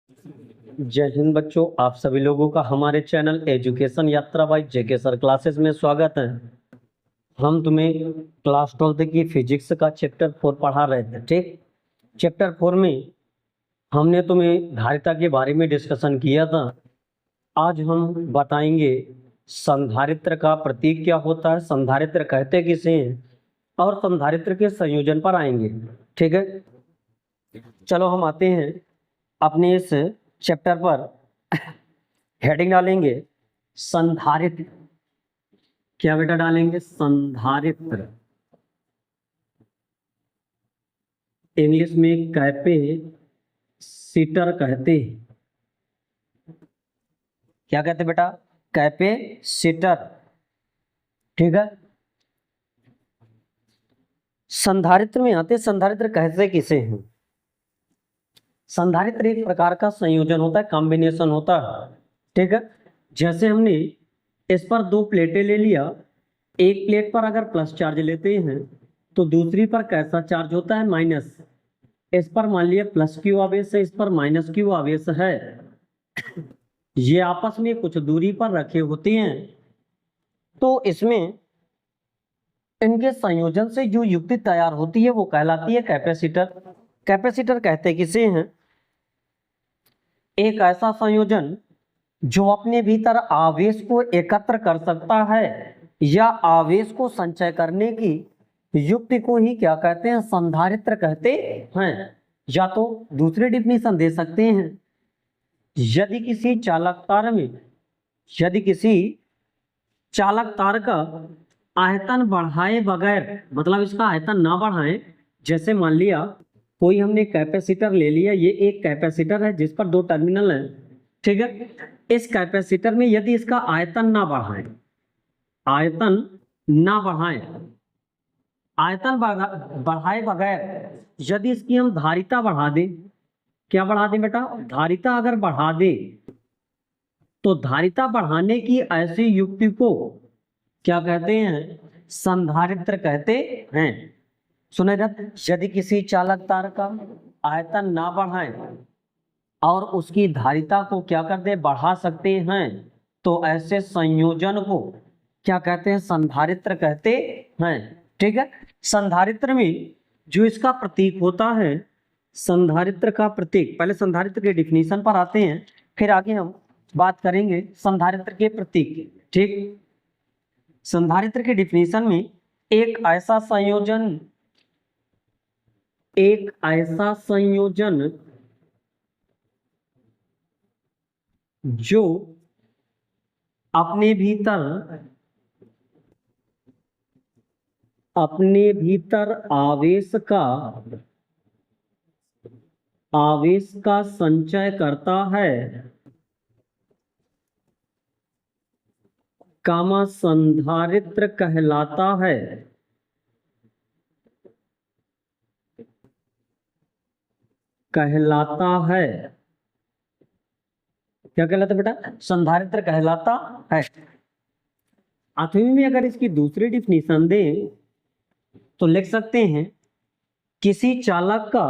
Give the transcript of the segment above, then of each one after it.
जय हिंद बच्चों, आप सभी लोगों का हमारे चैनल एजुकेशन यात्रा बाय जेके सर क्लासेस में स्वागत है। हम तुम्हें क्लास 12 की फिजिक्स का चैप्टर 4 पढ़ा रहे थे। ठीक, चैप्टर 4 में हमने तुम्हें धारिता के बारे में डिस्कशन किया था। आज हम बताएंगे संधारित्र का प्रतीक क्या होता है, संधारित्र कहते किसे हैं, और संधारित्र के संयोजन पर आएंगे। ठीक है, चलो हम आते हैं अपने इस चैप्टर पर। हेडिंग डालेंगे संधारित्र। क्या बेटा डालेंगे? संधारित्र। इंग्लिश में कैपेसिटर कहते हैं। क्या कहते हैं बेटा? कैपेसिटर। ठीक है, संधारित्र में आते। संधारित्र कहते किसे हैं? संधारित्र एक प्रकार का संयोजन होता है, कॉम्बिनेशन होता है। ठीक है, जैसे हमने इस पर दो प्लेटें ले लिया, एक प्लेट पर अगर प्लस चार्ज लेते हैं तो दूसरी पर कैसा चार्ज होता है? माइनस। इस पर मान लिया प्लस क्यू आवेश है, इस पर माइनस क्यू आवेश है। ये आपस में कुछ दूरी पर रखे होते हैं, तो इसमें इनके संयोजन से जो युक्ति तैयार होती है वो कहलाती है कैपेसिटर। कैपेसिटर कहते किसे हैं? एक ऐसा संयोजन जो अपने भीतर आवेश को एकत्र कर सकता है या आवेश को संचय करने की युक्ति को ही क्या कहते हैं? संधारित्र कहते हैं। या तो दूसरी डिफिनीशन दे सकते हैं, यदि किसी चालक तार का आयतन बढ़ाए बगैर, मतलब इसका आयतन ना बढ़ाएं, जैसे मान लिया कोई हमने कैपेसिटर ले लिया, ये एक कैपेसिटर है जिस पर दो टर्मिनल है। ठीक है, इस कैपेसिटर में यदि इसका आयतन ना बढ़ाएं, आयतन बढ़ाए बगैर यदि इसकी हम धारिता बढ़ा दें, क्या बढ़ा दें बेटा? धारिता अगर बढ़ा दें तो धारिता बढ़ाने की ऐसी युक्ति को क्या कहते हैं? संधारित्र कहते हैं। सुने जब, यदि किसी चालक तार का आयतन ना बढ़ाएं और उसकी धारिता को क्या कर दे? बढ़ा सकते हैं, तो ऐसे संयोजन को क्या कहते हैं? संधारित्र कहते हैं। ठीक है, संधारित्र में जो इसका प्रतीक होता है, संधारित्र का प्रतीक, पहले संधारित्र के डिफिनीशन पर आते हैं, फिर आगे हम बात करेंगे संधारित्र के प्रतीक की। ठीक, संधारित्र के डिफिनीशन में एक ऐसा संयोजन जो अपने भीतर आवेश का संचय करता है, कामा संधारित्र कहलाता है। क्या कहलाता है बेटा? संधारित्र कहलाता है। 8वीं में अगर इसकी दूसरी डिफिनीशन दें तो लिख सकते हैं, किसी चालक का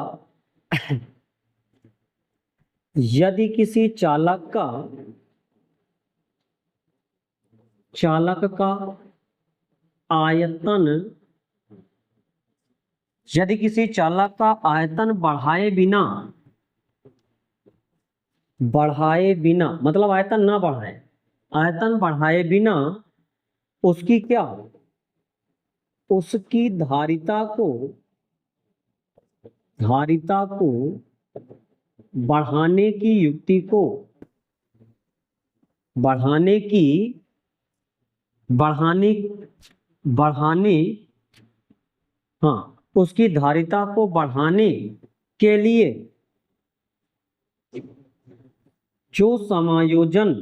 यदि किसी चालक का आयतन, यदि किसी चालक का आयतन बढ़ाए बिना, मतलब आयतन ना बढ़ाए, आयतन बढ़ाए बिना उसकी धारिता को बढ़ाने की युक्ति को उसकी धारिता को बढ़ाने के लिए जो समायोजन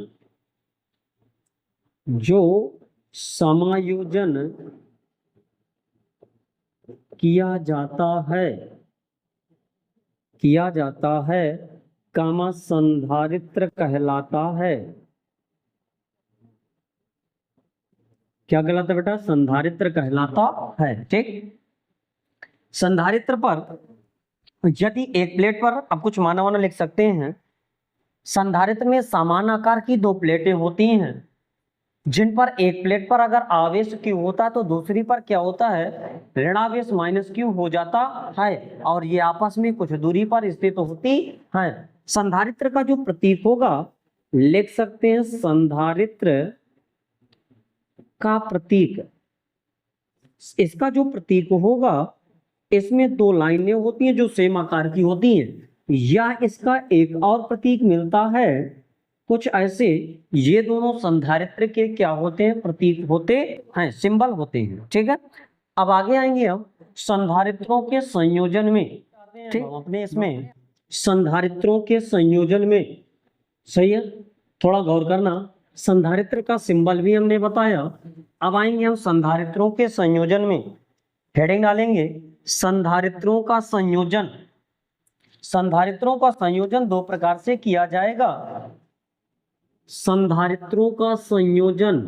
किया जाता है, कामा संधारित्र कहलाता है। क्या कहलाता है बेटा? संधारित्र कहलाता है। ठीक, संधारित्र पर यदि एक प्लेट पर, अब कुछ माना लिख सकते हैं, संधारित्र में समान आकार की दो प्लेटें होती हैं, जिन पर एक प्लेट पर अगर आवेश Q होता है तो दूसरी पर क्या होता है, ऋणावेश -Q हो जाता है, और ये आपस में कुछ दूरी पर स्थित होती है। संधारित्र का जो प्रतीक होगा, लिख सकते हैं संधारित्र का प्रतीक। इसका जो प्रतीक होगा, इसमें दो लाइनें होती हैं जो सेम आकार की होती हैं, या इसका एक और प्रतीक मिलता है कुछ ऐसे। ये दोनों संधारित्र के क्या होते हैं, प्रतीक होते हैं, सिंबल होते हैं। ठीक है, अब आगे आएंगे हम संधारित्रों के संयोजन में। ठीक, अपने इसमें संधारित्रों के संयोजन में, सही है, थोड़ा गौर करना। संधारित्र का सिंबल भी हमने बताया। अब आएंगे हम संधारित्रों के संयोजन में, हेडिंग डालेंगे संधारित्रों का संयोजन। संधारित्रों का संयोजन दो प्रकार से किया जाएगा। संधारित्रों का संयोजन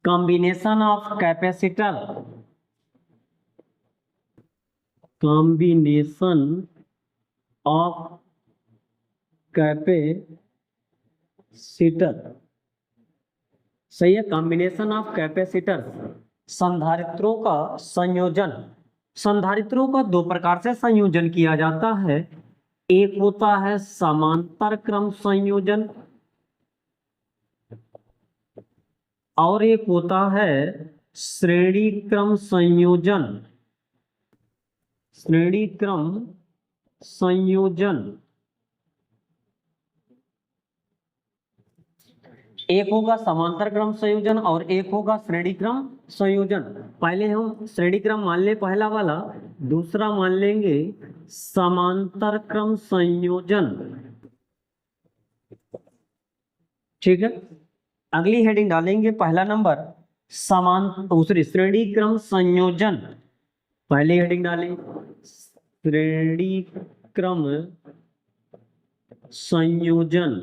कॉम्बिनेशन ऑफ कैपेसिटर, सही है, कॉम्बिनेशन ऑफ कैपेसिटर, संधारित्रों का संयोजन। संधारित्रों का दो प्रकार से संयोजन किया जाता है। एक होता है समांतर क्रम संयोजन, और एक होता है श्रेणी क्रम संयोजन। श्रेणी क्रम संयोजन, एक होगा समांतर क्रम संयोजन और एक होगा श्रेणी क्रम संयोजन। पहले हम श्रेणी क्रम मान ले पहला वाला, दूसरा मान लेंगे समांतर क्रम संयोजन। ठीक है, अगली हेडिंग डालेंगे, पहला नंबर दूसरी श्रेणी क्रम संयोजन। पहली हेडिंग डालें श्रेणी क्रम संयोजन।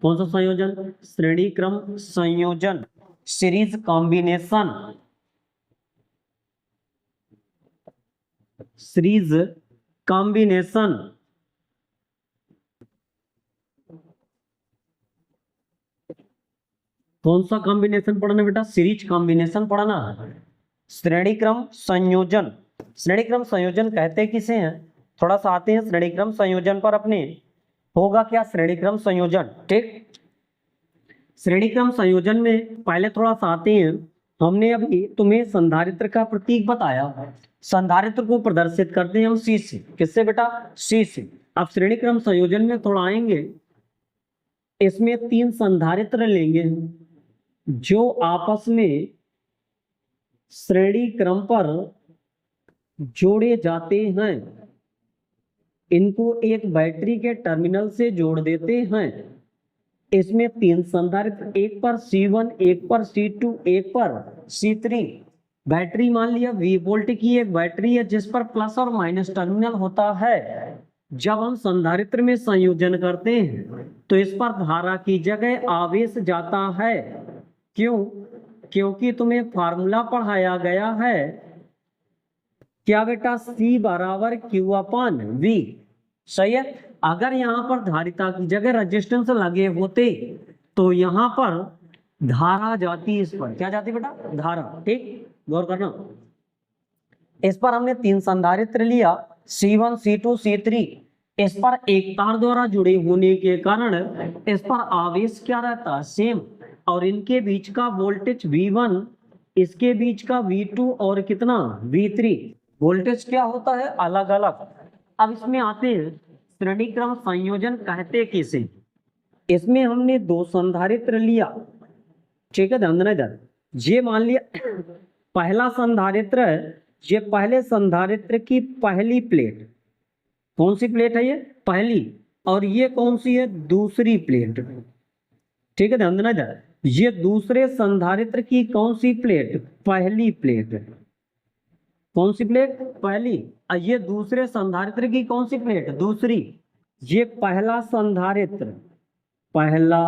कौन सा संयोजन, श्रेणी क्रम संयोजन, सीरीज कॉम्बिनेशन। सीरीज कॉम्बिनेशन, कौन सा कॉम्बिनेशन पढ़ना बेटा, सीरीज कॉम्बिनेशन पढ़ना। श्रेणी क्रम संयोजन, श्रेणी क्रम संयोजन कहते किसे हैं, थोड़ा सा आते हैं श्रेणी क्रम संयोजन पर अपने। होगा क्या श्रेणी क्रम संयोजन। ठीक, श्रेणी क्रम संयोजन में पहले थोड़ा सा आते हैं। हमने अभी तुम्हें संधारित्र का प्रतीक बताया। संधारित्र को प्रदर्शित करते हैं हम C से। किससे बेटा, C से। अब श्रेणी क्रम संयोजन में थोड़ा आएंगे, इसमें तीन संधारित्र लेंगे जो आपस में श्रेणी क्रम पर जोड़े जाते हैं। इनको एक बैटरी के टर्मिनल से जोड़ देते हैं। इसमें तीन संधारित्र, एक पर C1, एक पर C2, एक पर C3। बैटरी मान लिया V वोल्ट की एक बैटरी है जिस पर प्लस और माइनस टर्मिनल होता है। जब हम संधारित्र में संयोजन करते हैं तो इस पर धारा की जगह आवेश जाता है। क्यों, क्योंकि तुम्हें फार्मूला पढ़ाया गया है क्या बेटा, C बराबर Q/V। सही है, अगर यहाँ पर धारिता की जगह रेजिस्टेंस लगे होते तो यहाँ पर धारा जाती, इस पर क्या जाती बेटा, धारा। ठीक, गौर करना। इस पर हमने तीन संधारित्र लिया, C1, C2, C3। इस पर एक तार द्वारा जुड़े होने के कारण इस पर आवेश क्या रहता है, सेम, और इनके बीच का वोल्टेज V1, इसके बीच का V2 और कितना V3, वोल्टेज क्या होता है, अलग अलग। अब इसमें आते हैं श्रेणी क्रम संयोजन कहते किसे। इसमें हमने दो संधारित्र लिया। ठीक है, ध्यान देना इधर। ये मान लिया पहला संधारित्र है, ये पहले संधारित्र की पहली प्लेट, कौन सी प्लेट है ये, पहली, और ये कौन सी है, दूसरी प्लेट। ठीक है, ध्यान देना इधर। ये दूसरे संधारित्र की कौन सी प्लेट, पहली प्लेट। कौन सी प्लेट, पहली। और ये दूसरे संधारित्र की कौन सी प्लेट, दूसरी। ये पहला संधारित्र, पहला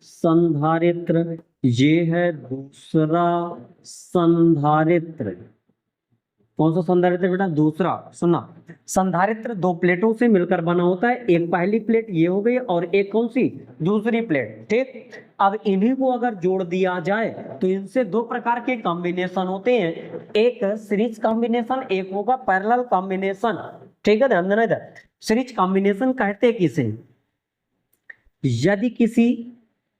संधारित्र, ये है दूसरा संधारित्र। कौन सा संधारित्र बेटा? दूसरा। सुना, संधारित्र दो प्लेटों से मिलकर बना होता है, एक पहली प्लेट ये हो गई और एक कौन सी? दूसरी प्लेट। ठीक, अब इन्हीं को अगर जोड़ दिया जाए तो इनसे दो प्रकार के कॉम्बिनेशन होते हैं, एक सीरीज कॉम्बिनेशन, एक होगा पैरेलल कॉम्बिनेशन। ठीक है, ध्यान देना इधर। सीरीज कॉम्बिनेशन कहते हैं किसे? यदि किसी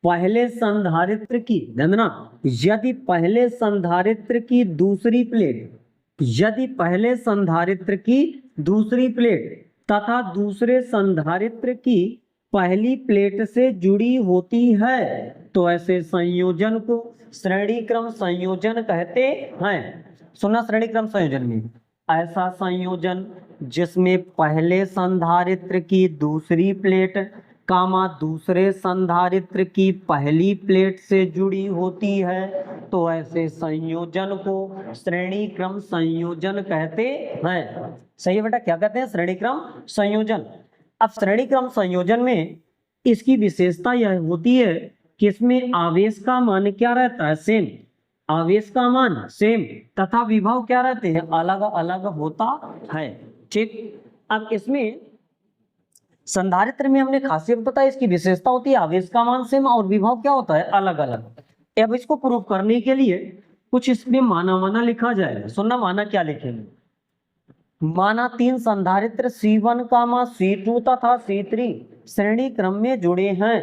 पहले संधारित्र की, ध्यान देना, यदि पहले संधारित्र की दूसरी प्लेट, यदि पहले संधारित्र की दूसरी प्लेट तथा दूसरे संधारित्र की पहली प्लेट से जुड़ी होती है तो ऐसे संयोजन को श्रेणी क्रम संयोजन कहते हैं। सुना, श्रेणी क्रम संयोजन में ऐसा संयोजन जिसमें पहले संधारित्र की दूसरी प्लेट कामा दूसरे संधारित्र की पहली प्लेट से जुड़ी होती है तो ऐसे संयोजन को श्रेणी क्रम संयोजन कहते हैं। सही है बेटा, क्या कहते हैं? श्रेणी क्रम संयोजन। अब श्रेणी क्रम संयोजन में इसकी विशेषता यह होती है कि इसमें आवेश का मान क्या रहता है? सेम। आवेश का मान सेम तथा विभव क्या रहते हैं? अलग अलग होता है। ठीक, अब इसमें संधारित्र में हमने खासियत बताई, इसकी विशेषता होती है आवेश का मान सेम और विभव क्या होता है? अलग अलग। अब इसको प्रूव करने के लिए कुछ इसमें माना लिखा जाएगा। सुनना, माना क्या लिखेंगे? माना तीन संधारित्र C1, C2 तथा C3 श्रेणी क्रम में जुड़े हैं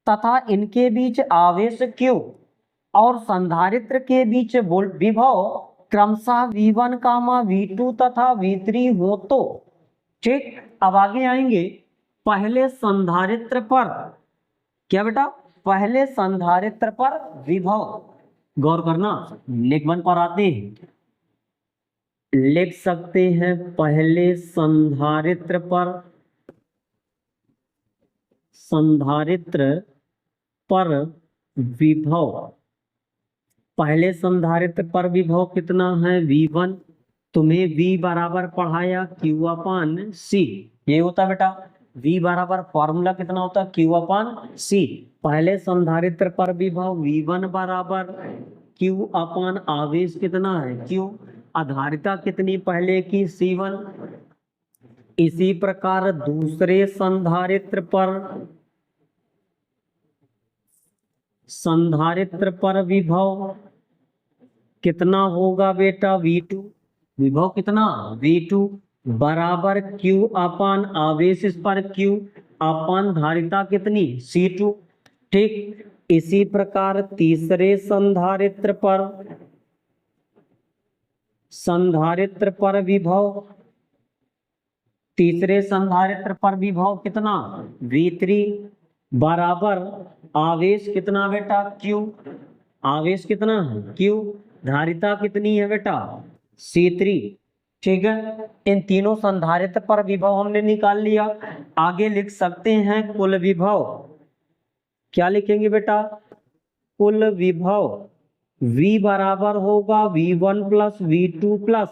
तथा इनके बीच आवेश Q और संधारित्र के बीच विभव क्रमशः V1, V2 तथा V3 हो तो। ठीक, अब आगे आएंगे पहले संधारित्र पर। क्या बेटा? पहले संधारित्र पर विभव। गौर करना, लेख 1 पर आते हैं, लिख सकते हैं पहले संधारित्र पर, संधारित्र पर विभव। पहले संधारित्र पर विभव कितना है? V1। तुम्हें V बराबर पढ़ाया Q/C, ये होता बेटा। V बराबर फॉर्मूला कितना होता? Q/C। पहले संधारित्र पर विभव V1 बराबर Q/ आवेश कितना है? Q। आधारिता कितनी पहले की? C1। इसी प्रकार दूसरे संधारित्र पर, संधारित्र पर विभव कितना होगा बेटा? V2। विभव कितना? V2 बराबर Q/ आवेश इस पर Q अपान धारिता कितनी? C2। ठीक, इसी प्रकार तीसरे संधारित्र पर, संधारित्र पर विभव, तीसरे संधारित्र पर विभव कितना? V3 बराबर आवेश कितना बेटा? Q। आवेश कितना है? Q। धारिता कितनी है बेटा? C3। ठीक है, इन तीनों संधारित्र पर विभव हमने निकाल लिया। आगे लिख सकते हैं कुल विभव। क्या लिखेंगे बेटा? कुल विभव V बराबर होगा V1 plus V2 plus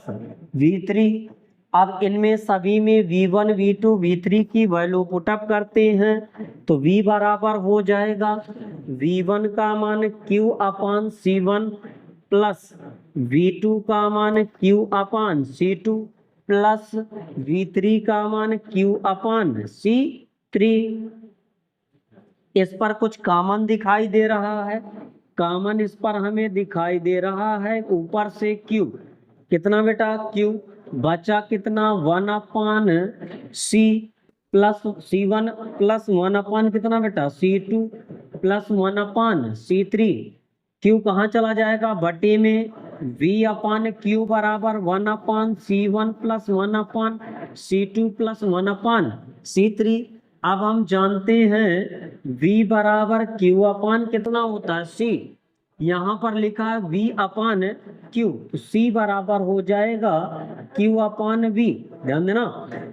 V3। अब इनमें सभी में V1, V2, V3 की वैल्यू पुटअप करते हैं तो V बराबर हो जाएगा V1 का मान Q/C1 प्लस V2 का मान Q/C2 प्लस V3 का मान Q/C3। इस पर कुछ कॉमन दिखाई दे रहा है, कॉमन इस पर हमें दिखाई दे रहा है ऊपर से Q। कितना बेटा? Q। बचा कितना? 1/C प्लस C1 प्लस 1/ कितना बेटा? C2 plus 1/C3। Q कहाँ चला जाएगा? बटे में V/Q बराबर 1/C1 plus 1/C2 plus 1/C3। अब हम जानते हैं V बराबर Q/ कितना होता है? C। यहाँ पर लिखा है V/Q, तो C बराबर हो जाएगा Q/V। ध्यान देना,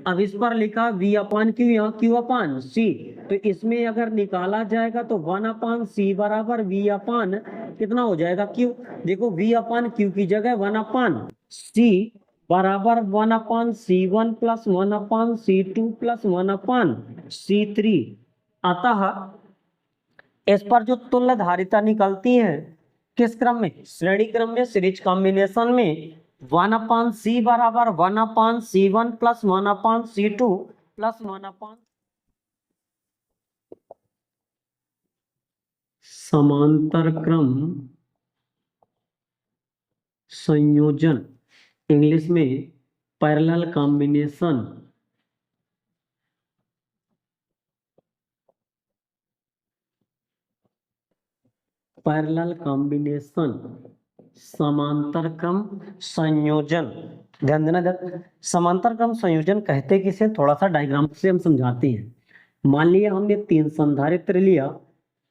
अब इस पर लिखा V/Q, यहाँ Q/C, तो इसमें अगर निकाला जाएगा तो 1/C बराबर V/ कितना हो जाएगा? Q। देखो V/Q की जगह 1/C बराबर 1/C1 plus 1/C2 plus 1/C3। अतः इस पर जो तुल्य धारिता निकलती है किस क्रम में, श्रेणी क्रम में, सीरीज कॉम्बिनेशन में 1/c बराबर 1/c1 प्लस 1/c2 प्लस 1 समांतर क्रम संयोजन, इंग्लिश में पैरेलल कॉम्बिनेशन, पैरेलल कॉम्बिनेशन, समांतर क्रम संयोजन। ध्यान देना जरा, समांतर क्रम संयोजन कहते किसे, थोड़ा सा डायग्राम से हम समझाते हैं। मान लिया हमने 3 संधारित्र लिया,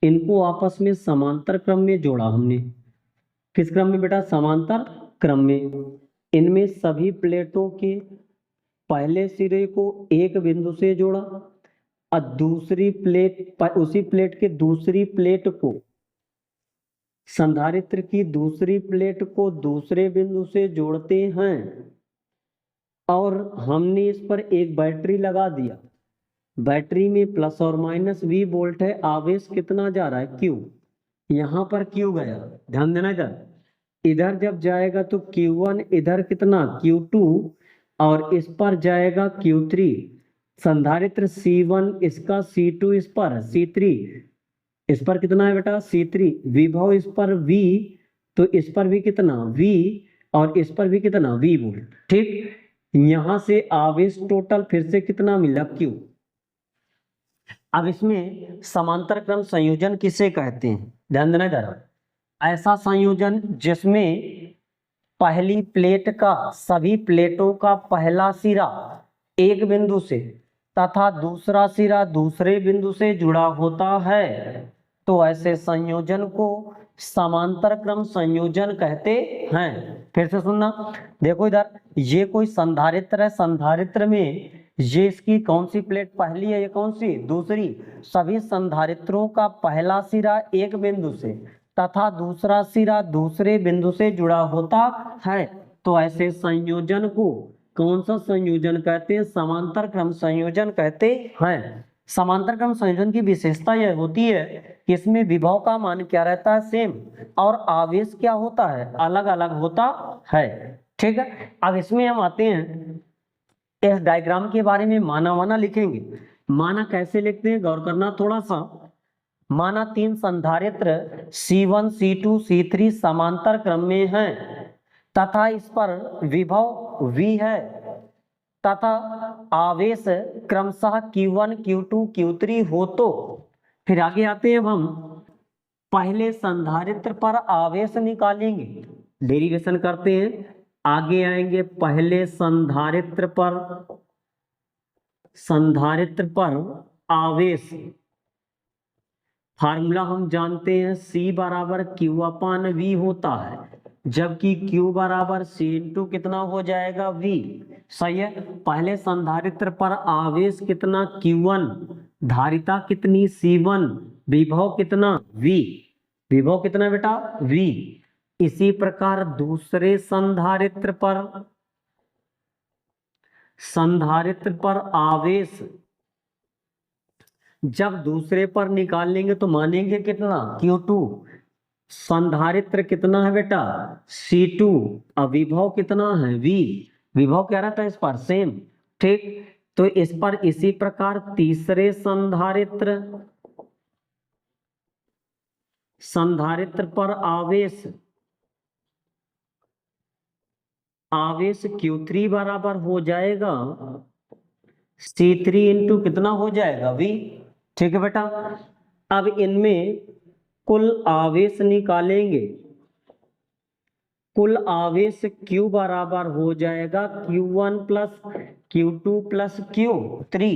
इनको आपस में समांतर क्रम में जोड़ा हमने। किस क्रम में बेटा, समांतर क्रम में। इनमें सभी प्लेटों के पहले सिरे को एक बिंदु से जोड़ा और दूसरी प्लेट, उसी प्लेट के दूसरी प्लेट को, संधारित्र की दूसरी प्लेट को दूसरे बिंदु से जोड़ते हैं और हमने इस पर एक बैटरी लगा दिया। बैटरी में प्लस और माइनस V वोल्ट है, आवेश कितना जा रहा है, Q। यहाँ पर Q गया, ध्यान देना इधर जब जाएगा तो Q1, इधर कितना Q2 और इस पर जाएगा Q3। संधारित्र C1 इसका, C2 इस पर, C3 इस पर कितना है बेटा, C3। विभव इस पर V, तो इस पर भी कितना V और इस पर भी कितना V वोल्ट। ठीक, यहां से आवेश टोटल फिर से कितना मिला, Q। अब इसमें समांतर क्रम संयोजन किसे कहते हैं, ध्यान देना जरा। ऐसा संयोजन जिसमें पहली प्लेट का, सभी प्लेटों का पहला सिरा एक बिंदु से तथा दूसरा सिरा दूसरे बिंदु से जुड़ा होता है, तो ऐसे संयोजन को समांतर क्रम संयोजन कहते हैं। फिर से सुनना, देखो इधर ये कोई संधारित्र है, संधारित्र में ये इसकी कौन सी प्लेट पहली है, ये कौन सी दूसरी। सभी संधारित्रों का पहला सिरा एक बिंदु से तथा दूसरा सिरा दूसरे बिंदु से जुड़ा होता है, तो ऐसे संयोजन को कौन सा संयोजन कहते हैं, समांतर क्रम संयोजन कहते हैं। समांतर क्रम संयोजन की विशेषता यह होती है कि इसमें विभव का मान क्या रहता है, सेम, और आवेश क्या होता है, अलग अलग होता है। ठीक है, अब इसमें हम आते हैं, इस डायग्राम के बारे में माना वाना लिखेंगे। माना कैसे लिखते हैं, गौर करना थोड़ा सा। माना 3 संधारित्र C1, C2, C3 समांतर क्रम में हैं तथा इस पर विभव V है तथा आवेश क्रमशः Q1, Q2, Q3 हो, तो फिर आगे आते हैं हम, पहले संधारित्र पर आवेश निकालेंगे, डेरिवेशन करते हैं। आगे आएंगे, पहले संधारित्र पर आवेश, फार्मूला हम जानते हैं, C बराबर Q/V होता है, जबकि Q बराबर C इंटू कितना हो जाएगा, V। सही है, पहले संधारित्र पर आवेश कितना, Q1, धारिता कितनी, C1, विभव कितना, V। विभव कितना बेटा, V। इसी प्रकार दूसरे संधारित्र पर आवेश जब दूसरे पर निकालेंगे तो मानेंगे कितना, Q2। संधारित्र कितना है बेटा, C2, और विभव कितना है, V। विभव क्या रहता है इस पर, सेम। ठीक, तो इस पर इसी प्रकार तीसरे संधारित्र पर आवेश Q3 बराबर हो जाएगा C3 इंटू कितना हो जाएगा, V। ठीक है बेटा, अब इनमें कुल आवेश निकालेंगे। कुल आवेश Q बराबर हो जाएगा Q1 plus Q2 plus Q3।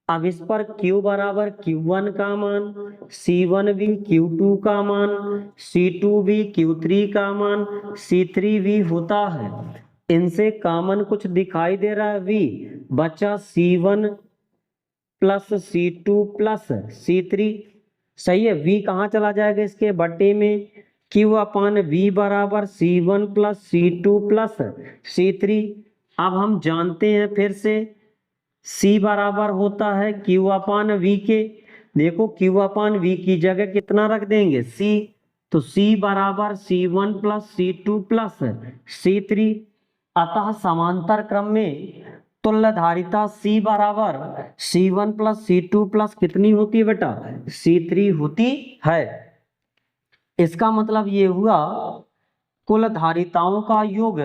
अब इस पर Q बराबर Q1 का मान, C1 भी Q2 का मान, C2 भी Q3 का मान, C3 भी होता है। इनसे कॉमन कुछ दिखाई दे रहा है, V बचा C1 plus C2 plus C3। सही है, V कहाँ चला जाएगा, इसके बट्टे में। Q/V बराबर C1 plus C2 plus C3। अब हम जानते हैं फिर से C बराबर होता है Q/V के, देखो Q अपान V की जगह कितना रख देंगे C, तो C बराबर C1 plus C2 plus C3। अतः समांतर क्रम में तुल्य धारिता C बराबर C1 प्लस C2 प्लस कितनी होती है बेटा, C3 होती है। इसका मतलब ये हुआ कुल धारिताओं का योग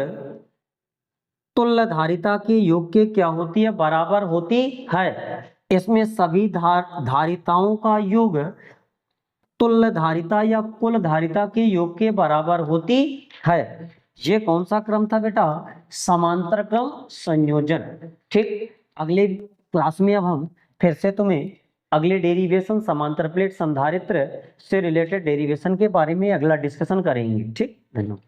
तुल्य धारिता के योग के क्या होती है, बराबर होती है। इसमें सभी धारिताओं का योग तुल्य धारिता या कुल धारिता के योग के बराबर होती है। ये कौन सा क्रम था बेटा, समांतर क्रम संयोजन। ठीक, अगले क्लास में अब हम फिर से तुम्हें अगले डेरिवेशन समांतर प्लेट संधारित्र से रिलेटेड डेरिवेशन के बारे में अगला डिस्कशन करेंगे। ठीक, धन्यवाद।